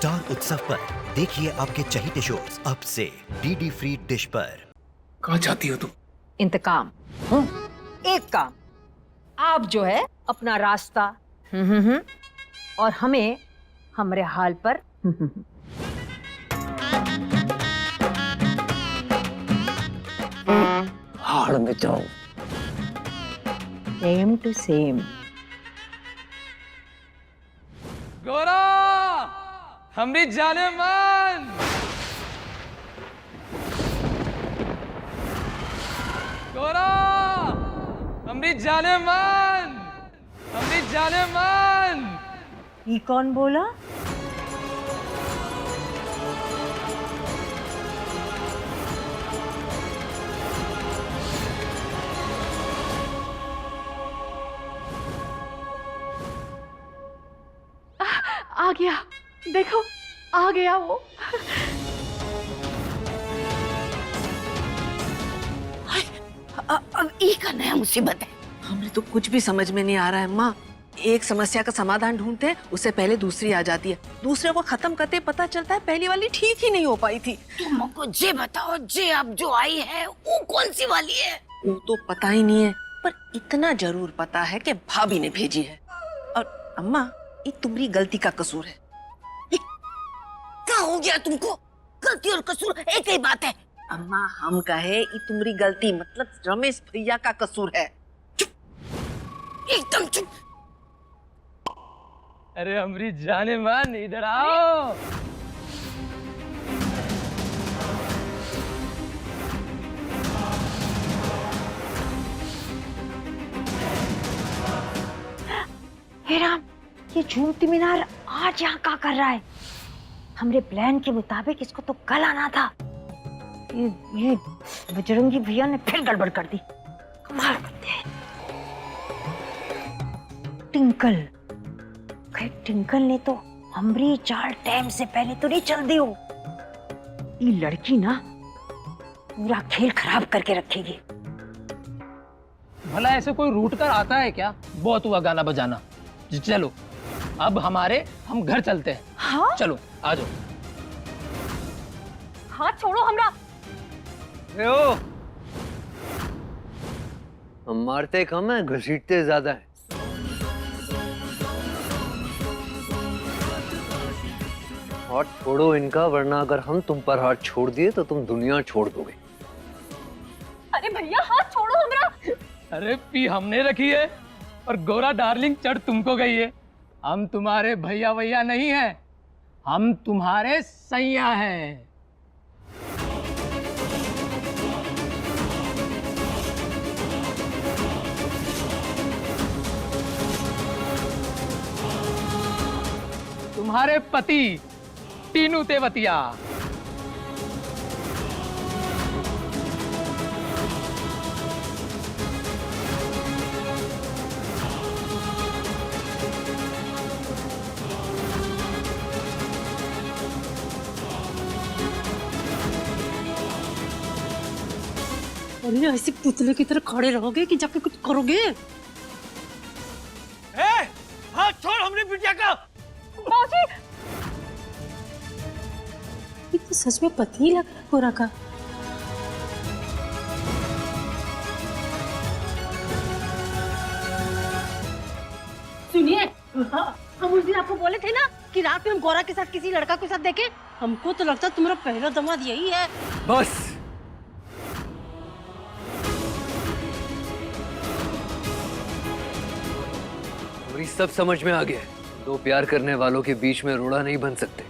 Star उत्सव पर देखिए आपके चहीते शोज अब से डीडी फ्री डिश पर। कहाँ चाहती हो तुम? इंतकाम। एक काम, आप जो है अपना रास्ता और हमें हमारे हाल पर हाड़ में जाओ। Same to same. गोरा हमरी जाने मन। गोरा हमरी जाने मन, हमरी जाने मन। ये कौन बोला? आ गया, देखो आ गया वो। अब ये का नया मुसीबत है। हमें तो कुछ भी समझ में नहीं आ रहा है माँ। एक समस्या का समाधान ढूंढते हैं, उससे पहले दूसरी आ जाती है। दूसरे को खत्म करते पता चलता है पहली वाली ठीक ही नहीं हो पाई थी। तुम हमको जे बताओ, जे अब जो आई है वो कौन सी वाली है? वो तो पता ही नहीं है, पर इतना जरूर पता है कि भाभी ने भेजी है। और अम्मा, ये तुम्हारी गलती का कसूर है। क्या हो गया तुमको? गलती और कसूर एक ही बात है। अम्मा, हम कहे ये तुम्हारी गलती मतलब रमेश भैया का कसूर है। एकदम चुप। अरे हमरी जाने मन, इधर आओ। हे राम, ये झूमती मीनार आज यहाँ क्या कर रहा है? हमरे प्लान के मुताबिक इसको तो कल आना था। ये बजरंगी भैया ने फिर गड़बड़ कर दी। कमाल करते हैं। टिंकल ने तो हमरी चाल टाइम से पहले तो नहीं चल दी हो। ये लड़की ना पूरा खेल खराब करके रखेगी। भला ऐसे कोई रूट कर आता है क्या? बहुत हुआ गाना बजाना। चलो अब हम घर चलते हैं। हाँ? चलो आ जाओ। हाथ छोड़ो हमरा। हम मारते कम है, घसीटते ज्यादा है। हाथ छोड़ो इनका, वरना अगर हम तुम पर हाथ छोड़ दिए तो तुम दुनिया छोड़ दोगे। अरे भैया हाथ छोड़ो हमरा। अरे पी हमने रखी है और गोरा डार्लिंग चढ़ तुमको गई है। हम तुम्हारे भैया भैया नहीं हैं, हम तुम्हारे सैया हैं। तुम्हारे पति टीनू तेवतिया। अरे ऐसे पुतले की तरह खड़े रहोगे कि जाके कुछ करोगे? हाथ छोड़ हमने बिटिया का। मौसी, ये तो सच में पति ही लग रहा है गोरा का। सुनिए, हम उस दिन आपको बोले थे ना कि रात में हम गोरा के साथ किसी लड़का के साथ देखे। हमको तो लगता है तुम्हारा पहला दामाद यही है। बस मेरी सब समझ में आ गया है। दो प्यार करने वालों के बीच में रोड़ा नहीं बन सकते।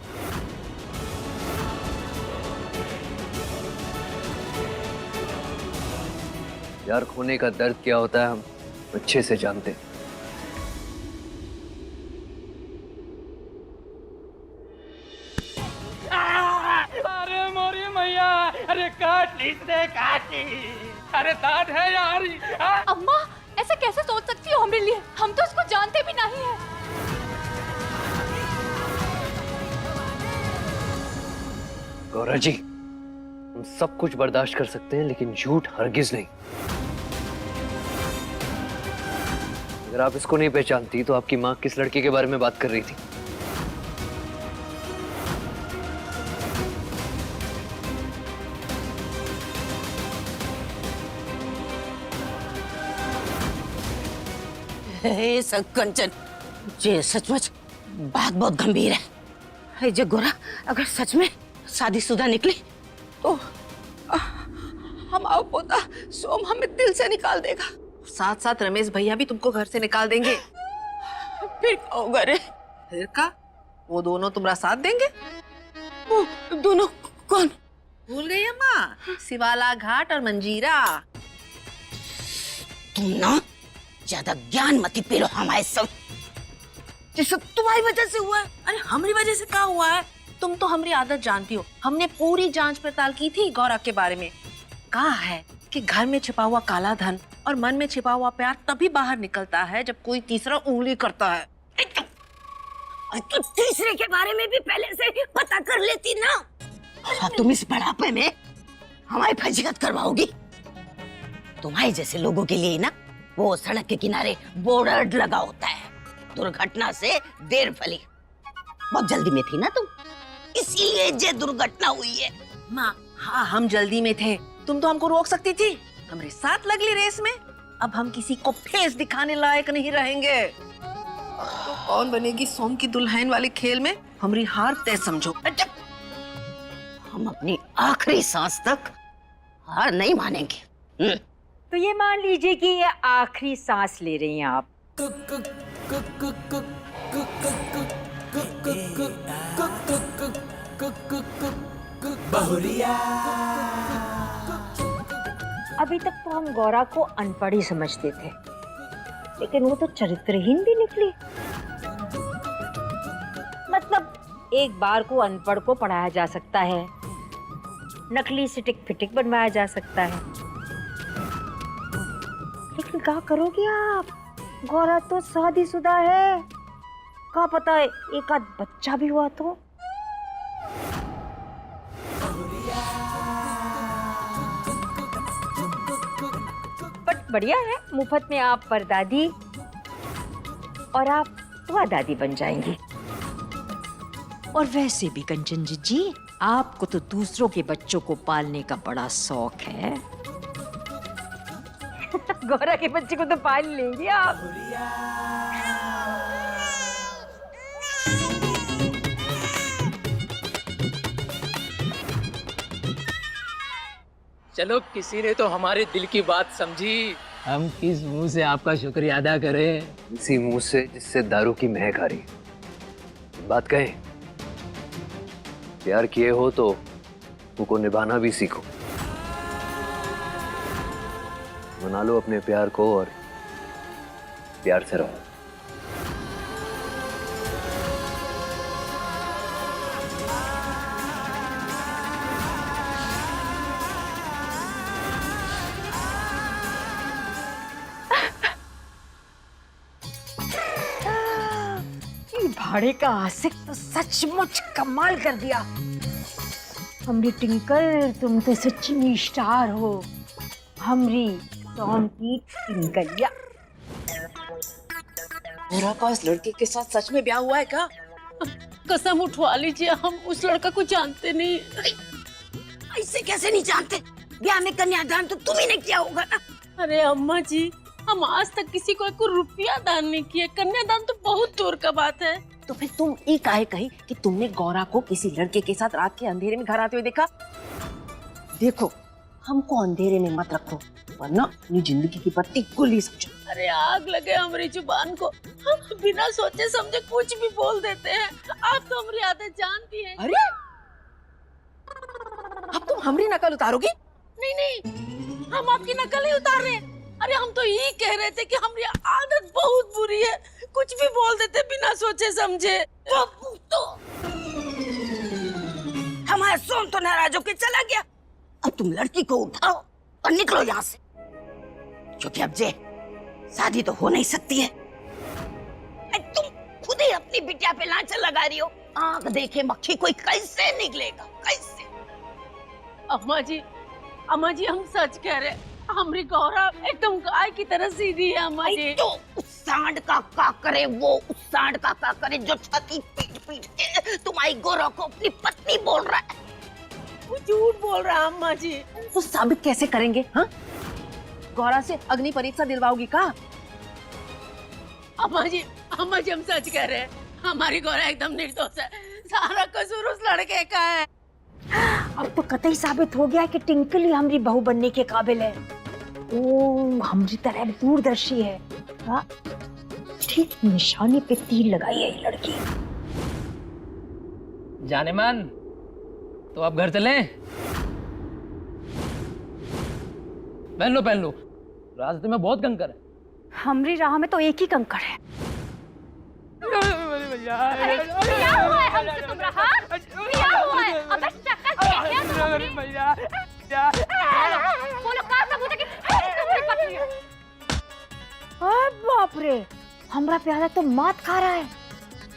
प्यार खोने का दर्द क्या होता है हम अच्छे से जानते हैं। अरे मोरी मैया, अरे काट ली इसने, काट ली। अरे दांत है यार। अम्मा, ऐसे कैसे सोच सकती हो हमारे लिए? हम तो उसको जानते भी नहीं है। गौरा जी, हम सब कुछ बर्दाश्त कर सकते हैं लेकिन झूठ हरगिज नहीं। अगर आप इसको नहीं पहचानती तो आपकी माँ किस लड़के के बारे में बात कर रही थी? हे कंचन, ये सचमुच बात बहुत गंभीर है। जे गोरा अगर सच में शादीशुदा निकली तो हम आओ पोता सोम हमें दिल से निकाल देगा, साथ साथ रमेश भैया भी तुमको घर से निकाल देंगे। फिर क्या होगा रे? फिर का वो दोनों तुम्हारा साथ देंगे। वो दोनों कौन? भूल गई अम्मा, शिवाला घाट और मंजीरा। तुम ना ज्यादा ज्ञान मत पेलो हमारे सब, ये सब तुम्हारी वजह से हुआ है। अरे हमारी वजह से क्या हुआ है? तुम तो हमारी आदत जानती हो, हमने पूरी जांच पड़ताल की थी गौरा के बारे में। कहा है कि घर में छिपा हुआ काला धन और मन में छिपा हुआ प्यार तभी बाहर निकलता है जब कोई तीसरा उंगली करता है। तो तीसरे के बारे में भी पहले से पता कर लेती ना। अब तुम इस बढ़ापे में हमारी फजीहत करवाओगी। तुम्हारे जैसे लोगों के लिए ना वो सड़क के किनारे बोर्ड लगा होता है। दुर्घटना से देर फली, बहुत जल्दी में थी ना तुम, इसीलिए ये दुर्घटना हुई है। माँ हाँ हम जल्दी में थे, तुम तो हमको रोक सकती थी। हमारे साथ लगली रेस में अब हम किसी को फेस दिखाने लायक नहीं रहेंगे। तो कौन बनेगी सोम की दुल्हन वाले खेल में? हमारी हार तय समझो। हम अपनी आखिरी सांस तक हार नहीं मानेंगे। तो ये मान लीजिए कि ये आखिरी सांस ले रही हैं आप। अभी तक तो हम गौरा को अनपढ़ ही समझते थे, लेकिन वो तो चरित्रहीन भी निकली। मतलब एक बार को अनपढ़ को पढ़ाया जा सकता है, नकली सिटिक फिटिक बनवाया जा सकता है, लेकिन क्या करोगे आप? गौरा तो शादीशुदा है, क्या पता है एक आध बच्चा भी हुआ तो। बट बढ़िया है, मुफ्त में आप परदादी और आप दुआ दादी बन जाएंगी। और वैसे भी कंचन जी, आपको तो दूसरों के बच्चों को पालने का बड़ा शौक है। गौरा के बच्चे को तो पाल लेंगे आप। चलो किसी ने तो हमारे दिल की बात समझी, हम किस मुंह से आपका शुक्रिया अदा करें? इसी मुंह से जिससे दारू की महक आ रही। बात कहें, प्यार किए हो तो उनको निभाना भी सीखो। मना लो अपने प्यार को और प्यार से रहो। भाड़े का आशिक तो सचमुच कमाल कर दिया। हमरी टिंकल, तुम तो सच्ची में स्टार हो। हमरी टॉम की टिंकलिया। गौरा का इस लड़के के साथ सच में ब्याह हुआ है क्या? कसम उठवा लीजिए, हम उस लड़का को जानते नहीं। ऐसे कैसे नहीं जानते? ब्याह में कन्यादान तो तुम ही ने किया होगा ना। अरे अम्मा जी, हम आज तक किसी को 1 रुपया दान नहीं किए, कन्यादान तो बहुत दूर का बात है। तो फिर तुम ये काहे कही कि तुमने गौरा को किसी लड़के के साथ रात के अंधेरे में घर आते हुए देखा? देखो, हमको अंधेरे में मत रखो, वरना अपनी जिंदगी की बत्ती गुल ही समझो। अरे आग लगे हमारी जुबान को, हम बिना सोचे समझे कुछ भी बोल देते हैं। आप तो हमारी आदत जानती हैं। अरे अब तुम हमारी नकल उतारोगी? नहीं नहीं, हम आपकी नकल ही उतार रहे हैं। अरे हम तो यही कह रहे थे कि हमारी आदत बहुत बुरी है, कुछ भी बोल देते बिना सोचे समझे। तो हमारा सोम तो नाराज होकर चला गया। अब तुम लड़की को उठाओ और निकलो यहाँ से, क्योंकि अब जे शादी तो हो नहीं सकती है। तुम खुद ही अपनी बिटिया पे लांछन लगा रही हो। आंख देखे मक्खी कोई कैसे निकलेगा, कैसे? अम्मा जी हम सच कह रहे हैं। हमारी गौरा एकदम गाय की तरह सीधी है अम्मा जी। तो उस सांड का करे, वो उस सांड का करे जो छाती पीट पीट के तुम्हारी गौरा को अपनी पत्नी बोल रहा है। वो झूठ बोल रहा है अम्मा जी। तो साबित कैसे करेंगे? हाँ, गौरा से अग्नि परीक्षा दिलवाओगी का? अम्मा जी हम सच कह रहे हैं, हमारी गौरा एकदम निर्दोष है, सारा कसूर उस लड़के का है। अब तो कतई साबित हो गया है कि टिंकल ही हमारी बहू बनने के काबिल है। ओ हमारी तरह दूरदर्शी है। हाँ? ठीक निशाने पे तीर लगाई है ये लड़की। जाने मन, तो अब घर चलें? पहन लो, रास्ते में बहुत कंकर है। हमारी राह में तो एक ही कंकड़ है। क्या हुआ है हमसे तुम्हारा? क्या हुआ है? अबे शक्ल देखिए तो अपनी। बोलो कहाँ सबूत है कि तुम्हारी पत्नी है? बाप रे, हमरा प्यारा तो मात खा रहा है।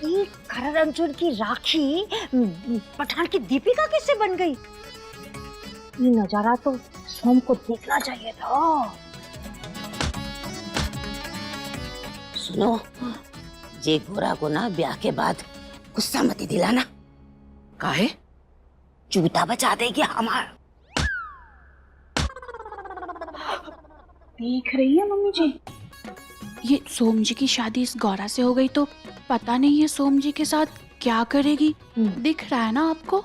ये करण अर्जुन की राखी पठान की दीपिका किससे बन गई? ये नजारा तो सोम को देखना चाहिए था। सुनो, जे गोरा को ना ब्याह के बाद गुस्सा मती दिलाना। काहे? जूता बचा देगी हमार। देख रही है मम्मी जी, ये सोम जी की शादी इस गौरा से हो गई तो पता नहीं है सोम जी के साथ क्या करेगी। दिख रहा है ना आपको?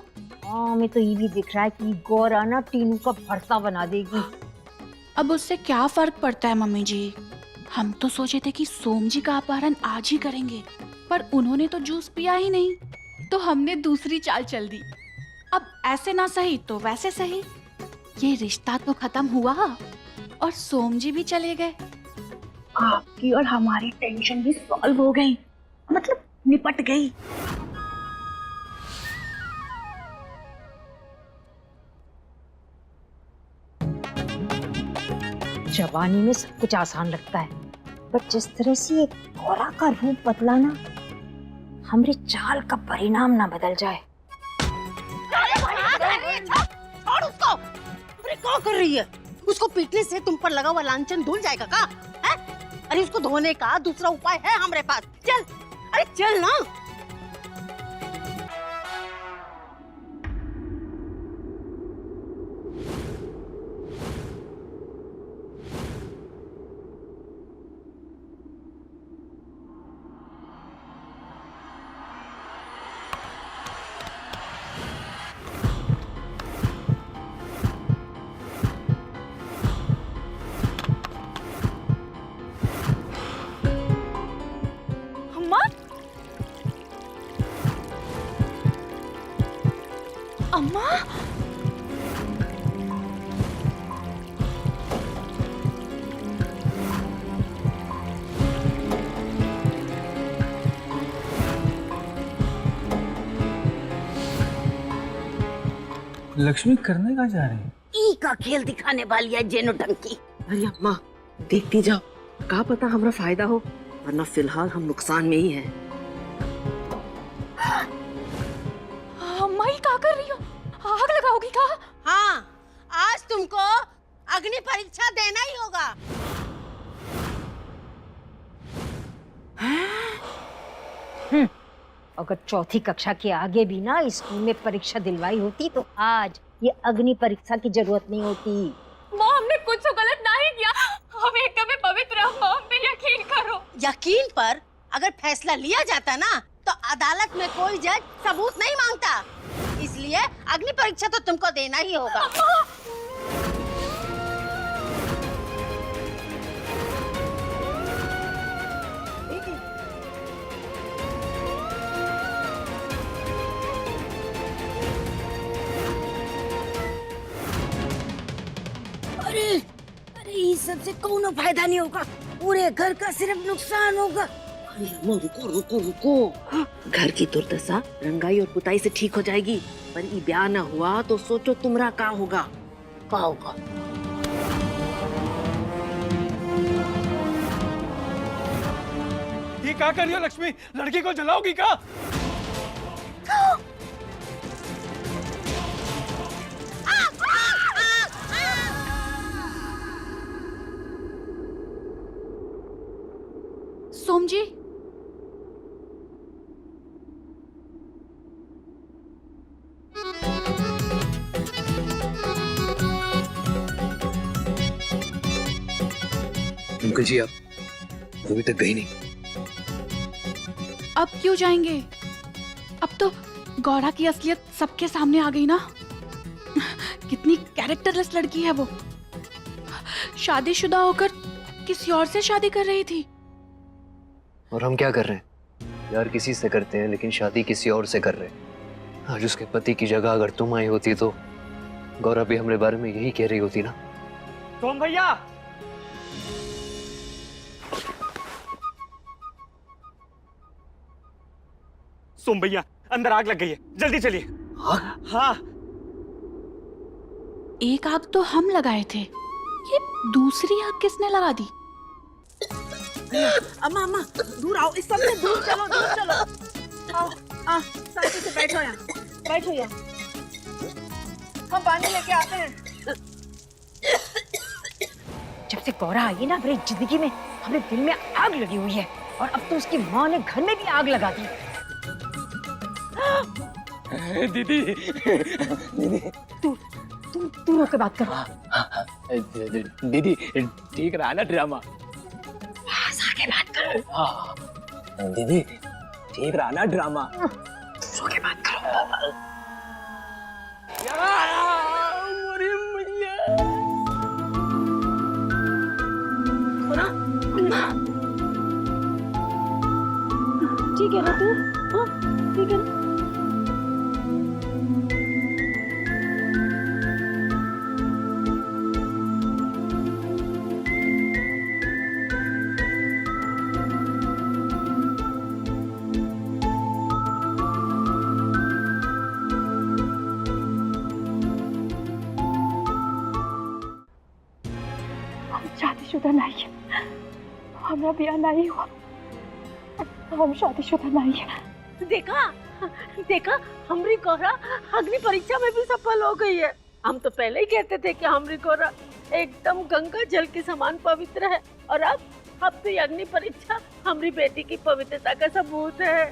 हाँ, हमें तो ये भी दिख रहा है कि गौरा ना टीनू का भरता बना देगी। अब उससे क्या फर्क पड़ता है मम्मी जी? हम तो सोचे थे कि सोम जी का अपहरण आज ही करेंगे, पर उन्होंने तो जूस पिया ही नहीं, तो हमने दूसरी चाल चल दी। अब ऐसे ना सही तो वैसे सही, ये रिश्ता तो खत्म हुआ और सोम जी भी चले गए। आपकी और हमारी टेंशन भी सॉल्व हो गई, मतलब निपट गई। जवानी में सब कुछ आसान लगता है, पर जिस तरह से ये गौरा का रूप बदला ना, हमारी चाल का परिणाम ना बदल जाए। छोड़ उसको। अरे क्या कर रही है? उसको पीटने से तुम पर लगा हुआ लांछन धुल जाएगा का? है? अरे उसको धोने का दूसरा उपाय है हमारे पास। चल, अरे चल ना। अम्मा, लक्ष्मी करने कहाँ जा रही है? ई का खेल दिखाने वाली है जेनो टंकी। अरे अम्मा देखती जाओ, क्या पता हमारा फायदा हो, वरना फिलहाल हम नुकसान में ही हैं। अम्मा ही क्या कर रही हो? आग लगाओगी क्या? हाँ, आज तुमको अग्नि परीक्षा देना ही होगा। अगर चौथी कक्षा के आगे भी ना स्कूल में परीक्षा दिलवाई होती तो आज ये अग्नि परीक्षा की जरूरत नहीं होती। माँ, हमने कुछ तो गलत नहीं किया, हम एकदम पवित्र हैं, माँ, हम पे यकीन करो। यकीन पर अगर फैसला लिया जाता ना तो अदालत में कोई जज सबूत नहीं मांगता, इसलिए अग्नि परीक्षा तो तुमको देना ही होगा। अरे अरे इस सबसे कोनो फायदा नहीं होगा, पूरे घर का सिर्फ नुकसान होगा। अरे अम्मा रुको रुको रुको, घर की दुर्दशा रंगाई और पुताई से ठीक हो जाएगी, पर ये ब्याह न हुआ तो सोचो तुम्हारा क्या होगा। क्या होगा? ये क्या कर रही हो लक्ष्मी? लड़की को जलाओगी क्या? सोम जी, अंकल जी आप अभी तक गई नहीं। अब क्यों जाएंगे? अब तो गौरा की असलियत सबके सामने आ गई ना। कितनी कैरेक्टरलेस लड़की है वो। शादीशुदा होकर किसी और से शादी कर रही थी। और हम क्या कर रहे हैं? यार किसी से करते हैं लेकिन शादी किसी और से कर रहे हैं। आज उसके पति की जगह अगर तुम आई होती तो गौरव भी हमारे बारे में यही कह रही होती ना। सोम भैया, सोम भैया अंदर आग लग गई है, जल्दी चलिए। हाँ, एक आग तो हम लगाए थे, ये दूसरी आग किसने लगा दी? अम्मा अम्मा दूर आओ, इस सब से दूर चलो, दूर चलो। आओ आ शांति से बैठो यहाँ, बैठो यहाँ। हम पानी लेके आते हैं। जब से गौरा आई है ना मेरी जिंदगी में, हमारे दिल में आग लगी हुई है। और अब तो उसकी माँ ने घर में भी आग लगा दी। दीदी तू रोके बात करो। दीदी ठीक रहा ना ड्रामा? पास आके बात करो। हाँ दीदी ठीक रहा ना ड्रामा? रोके बात करो। ठीक है ना तू? हाँ ठीक है ना? शादीशुदा नहीं है, हमारा ब्याह नहीं हुआ, हम शादीशुदा नहीं है। देखा देखा, हमारी गौरा अग्नि परीक्षा में भी सफल हो गई है। हम तो पहले ही कहते थे कि हमारी गौरा एकदम गंगा जल के समान पवित्र है, और अब तो ये अग्नि परीक्षा हमारी बेटी की पवित्रता का सबूत है।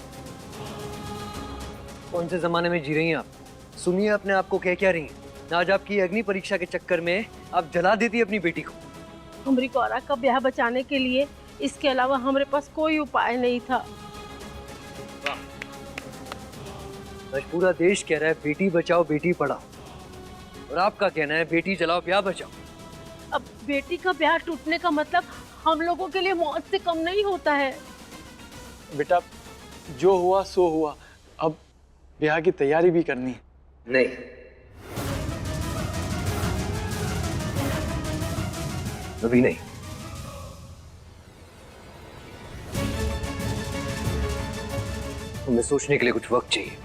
कौन से जमाने में जी रही हैं आप? सुनिए अपने आप को कह क्या रही हैं? आज आपकी अग्नि परीक्षा के चक्कर में आप जला देती अपनी बेटी को। हमारी गौरा का ब्याह बचाने के लिए इसके अलावा हमारे पास कोई उपाय नहीं था। आज पूरा देश कह रहा है बेटी बचाओ बेटी पढ़ाओ, और आपका कहना है बेटी जलाओ ब्याह बचाओ। अब बेटी का ब्याह टूटने का मतलब हम लोगों के लिए मौत से कम नहीं होता है। बेटा जो हुआ सो हुआ, अब ब्याह की तैयारी भी करनी है। नहीं, अभी नहीं। हमें सोचने के लिए कुछ वक्त चाहिए।